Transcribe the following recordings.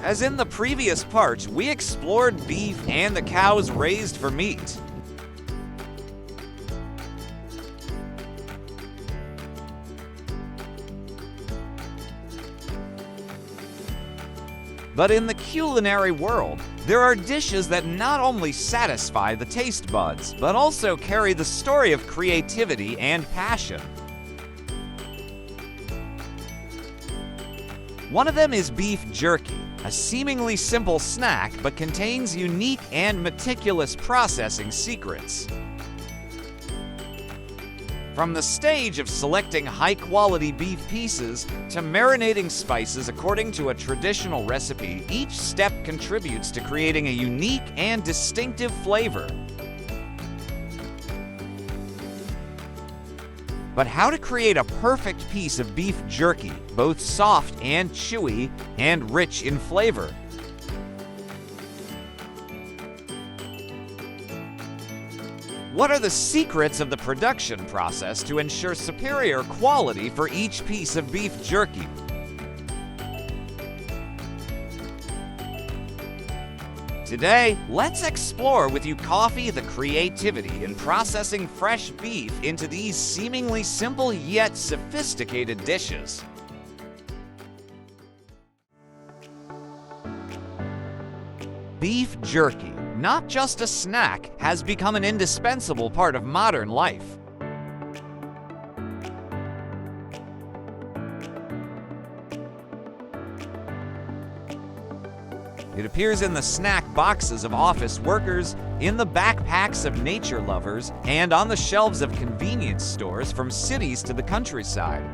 As in the previous part, we explored beef and the cows raised for meat. But in the culinary world, there are dishes that not only satisfy the taste buds, but also carry the story of creativity and passion. One of them is beef jerky, a seemingly simple snack but contains unique and meticulous processing secrets. From the stage of selecting high-quality beef pieces to marinating spices according to a traditional recipe, each step contributes to creating a unique and distinctive flavor. But how to create a perfect piece of beef jerky, both soft and chewy and rich in flavor? What are the secrets of the production process to ensure superior quality for each piece of beef jerky? Today, let's explore with YCfee the creativity in processing fresh beef into these seemingly simple yet sophisticated dishes. Beef jerky, not just a snack, has become an indispensable part of modern life. It appears in the snack boxes of office workers, in the backpacks of nature lovers, and on the shelves of convenience stores from cities to the countryside.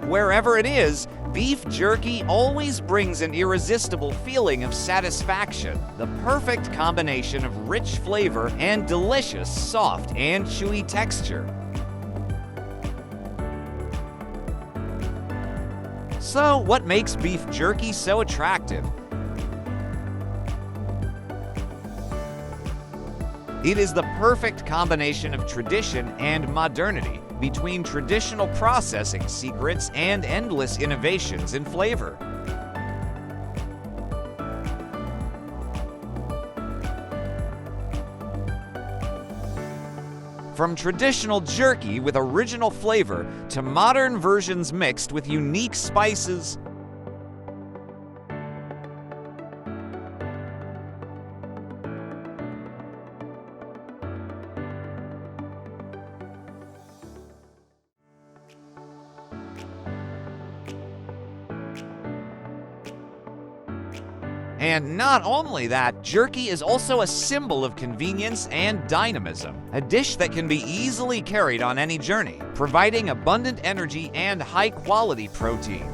Wherever it is, beef jerky always brings an irresistible feeling of satisfaction, the perfect combination of rich flavor and delicious, soft and chewy texture. So, what makes beef jerky so attractive? It is the perfect combination of tradition and modernity, between traditional processing secrets and endless innovations in flavor. From traditional jerky with original flavor to modern versions mixed with unique spices, and not only that, jerky is also a symbol of convenience and dynamism, a dish that can be easily carried on any journey, providing abundant energy and high-quality protein.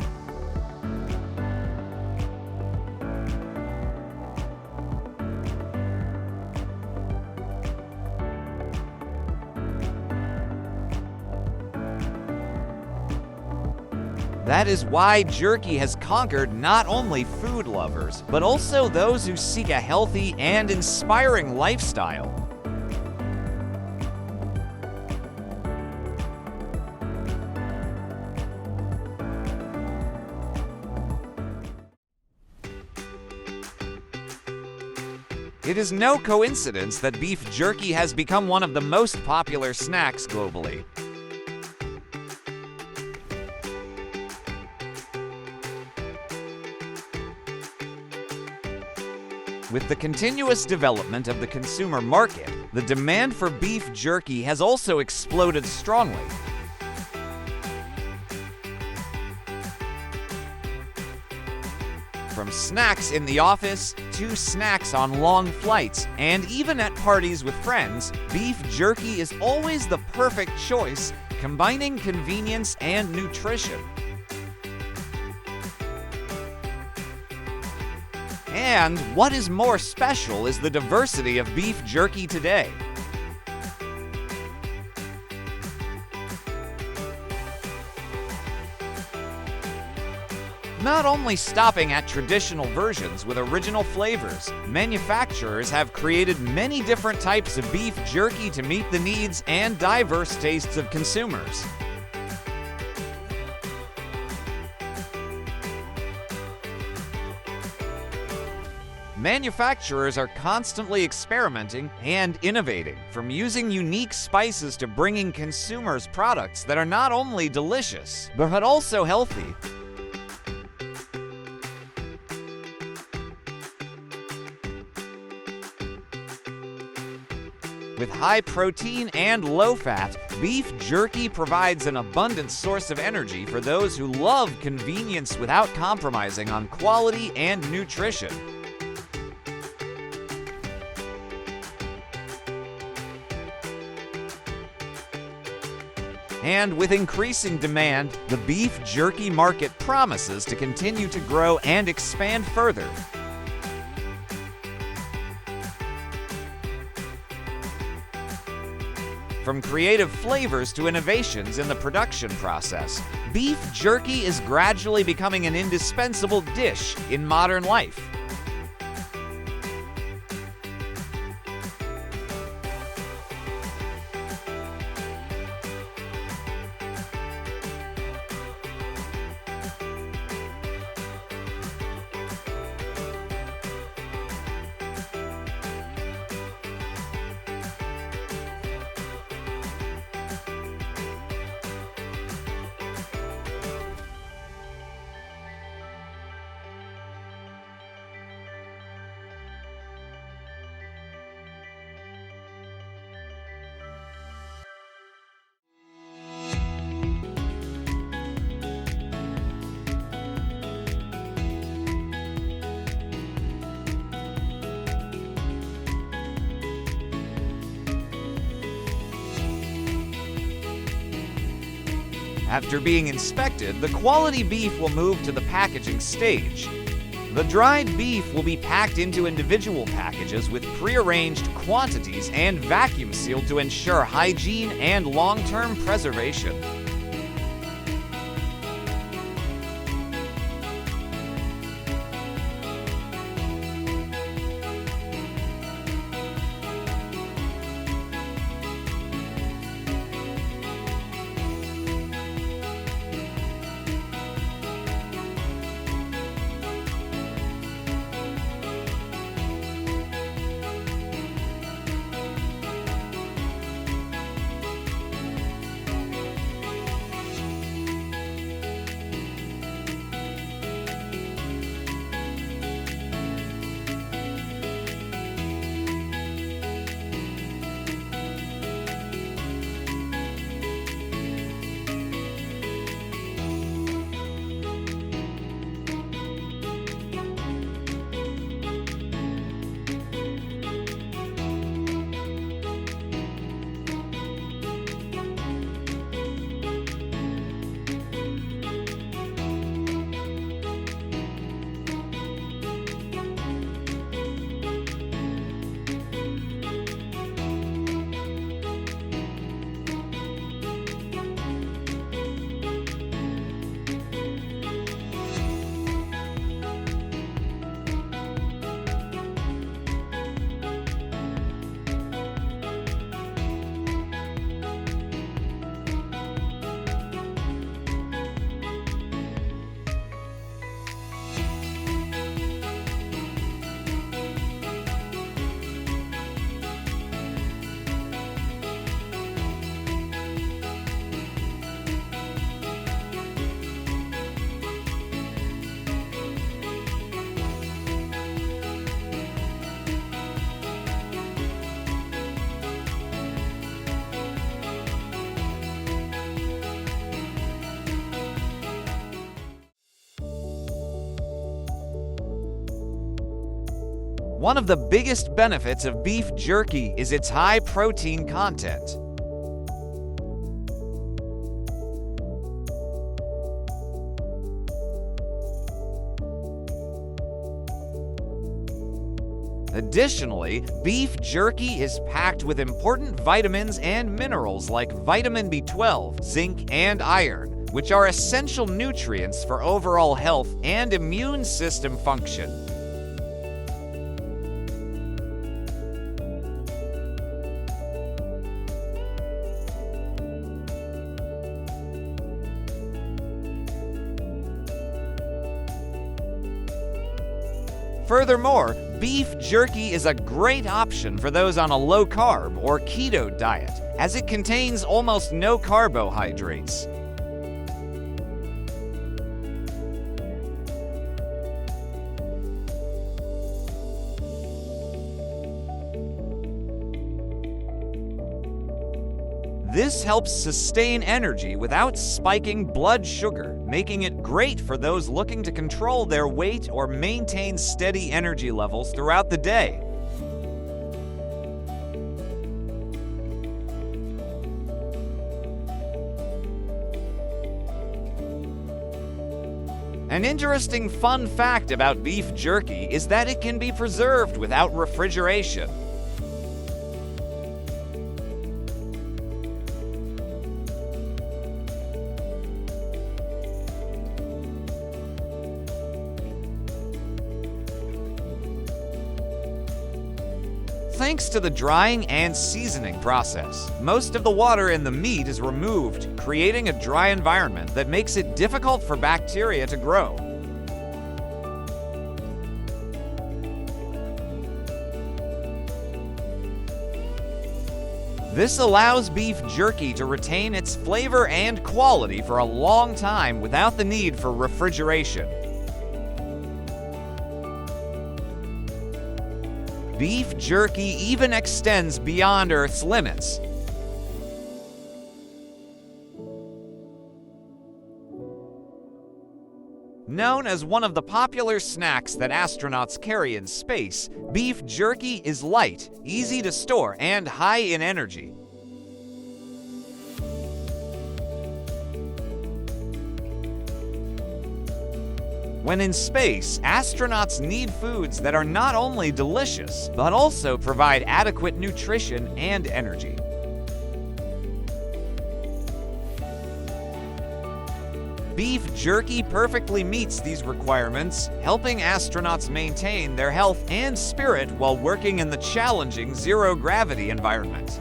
That is why jerky has conquered not only food lovers, but also those who seek a healthy and inspiring lifestyle. It is no coincidence that beef jerky has become one of the most popular snacks globally. With the continuous development of the consumer market, the demand for beef jerky has also exploded strongly. From snacks in the office to snacks on long flights, and even at parties with friends, beef jerky is always the perfect choice, combining convenience and nutrition. And what is more special is the diversity of beef jerky today. Not only stopping at traditional versions with original flavors, manufacturers have created many different types of beef jerky to meet the needs and diverse tastes of consumers. Manufacturers are constantly experimenting and innovating, from using unique spices to bringing consumers products that are not only delicious, but also healthy. With high protein and low fat, beef jerky provides an abundant source of energy for those who love convenience without compromising on quality and nutrition. And with increasing demand, the beef jerky market promises to continue to grow and expand further. From creative flavors to innovations in the production process, beef jerky is gradually becoming an indispensable dish in modern life. After being inspected, the quality beef will move to the packaging stage. The dried beef will be packed into individual packages with prearranged quantities and vacuum sealed to ensure hygiene and long-term preservation. One of the biggest benefits of beef jerky is its high protein content. Additionally, beef jerky is packed with important vitamins and minerals like vitamin B12, zinc, and iron, which are essential nutrients for overall health and immune system function. Furthermore, beef jerky is a great option for those on a low-carb or keto diet, as it contains almost no carbohydrates. This helps sustain energy without spiking blood sugar, making it great for those looking to control their weight or maintain steady energy levels throughout the day. An interesting fun fact about beef jerky is that it can be preserved without refrigeration. Thanks to the drying and seasoning process, most of the water in the meat is removed, creating a dry environment that makes it difficult for bacteria to grow. This allows beef jerky to retain its flavor and quality for a long time without the need for refrigeration. Beef jerky even extends beyond Earth's limits. Known as one of the popular snacks that astronauts carry in space, beef jerky is light, easy to store, and high in energy. When in space, astronauts need foods that are not only delicious, but also provide adequate nutrition and energy. Beef jerky perfectly meets these requirements, helping astronauts maintain their health and spirit while working in the challenging zero-gravity environment.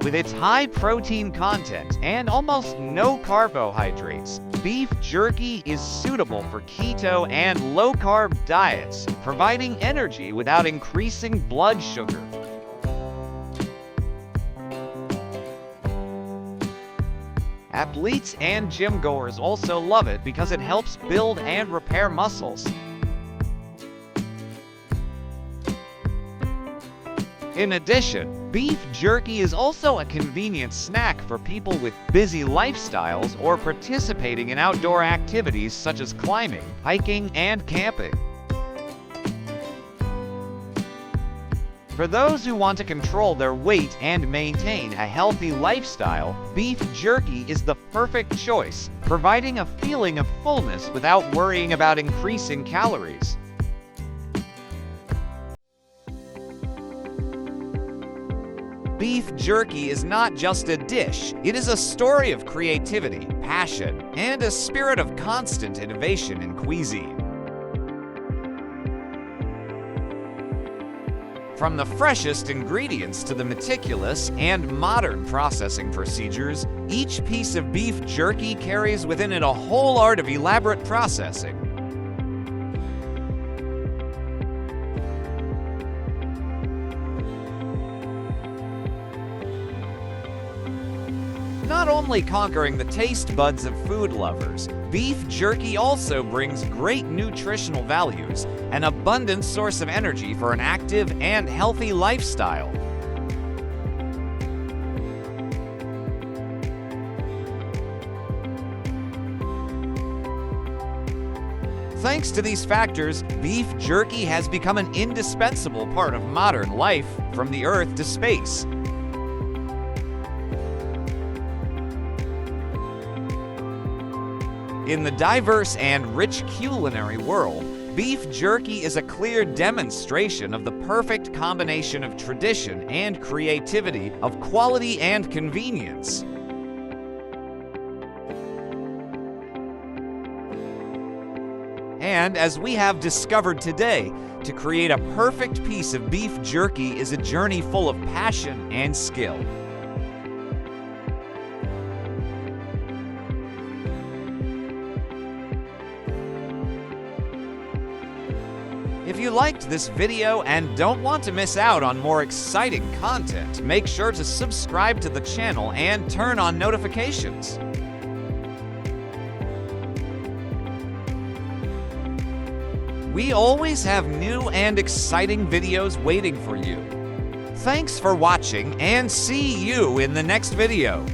With its high protein content and almost no carbohydrates, beef jerky is suitable for keto and low-carb diets, providing energy without increasing blood sugar. Athletes and gym-goers also love it because it helps build and repair muscles. In addition, beef jerky is also a convenient snack for people with busy lifestyles or participating in outdoor activities such as climbing, hiking, and camping. For those who want to control their weight and maintain a healthy lifestyle, beef jerky is the perfect choice, providing a feeling of fullness without worrying about increasing calories. Beef jerky is not just a dish, it is a story of creativity, passion, and a spirit of constant innovation in cuisine. From the freshest ingredients to the meticulous and modern processing procedures, each piece of beef jerky carries within it a whole art of elaborate processing. Not only conquering the taste buds of food lovers, beef jerky also brings great nutritional values, an abundant source of energy for an active and healthy lifestyle. Thanks to these factors, beef jerky has become an indispensable part of modern life, from the Earth to space. In the diverse and rich culinary world, beef jerky is a clear demonstration of the perfect combination of tradition and creativity, of quality and convenience. And as we have discovered today, to create a perfect piece of beef jerky is a journey full of passion and skill. If you liked this video and don't want to miss out on more exciting content, make sure to subscribe to the channel and turn on notifications. We always have new and exciting videos waiting for you. Thanks for watching and see you in the next video.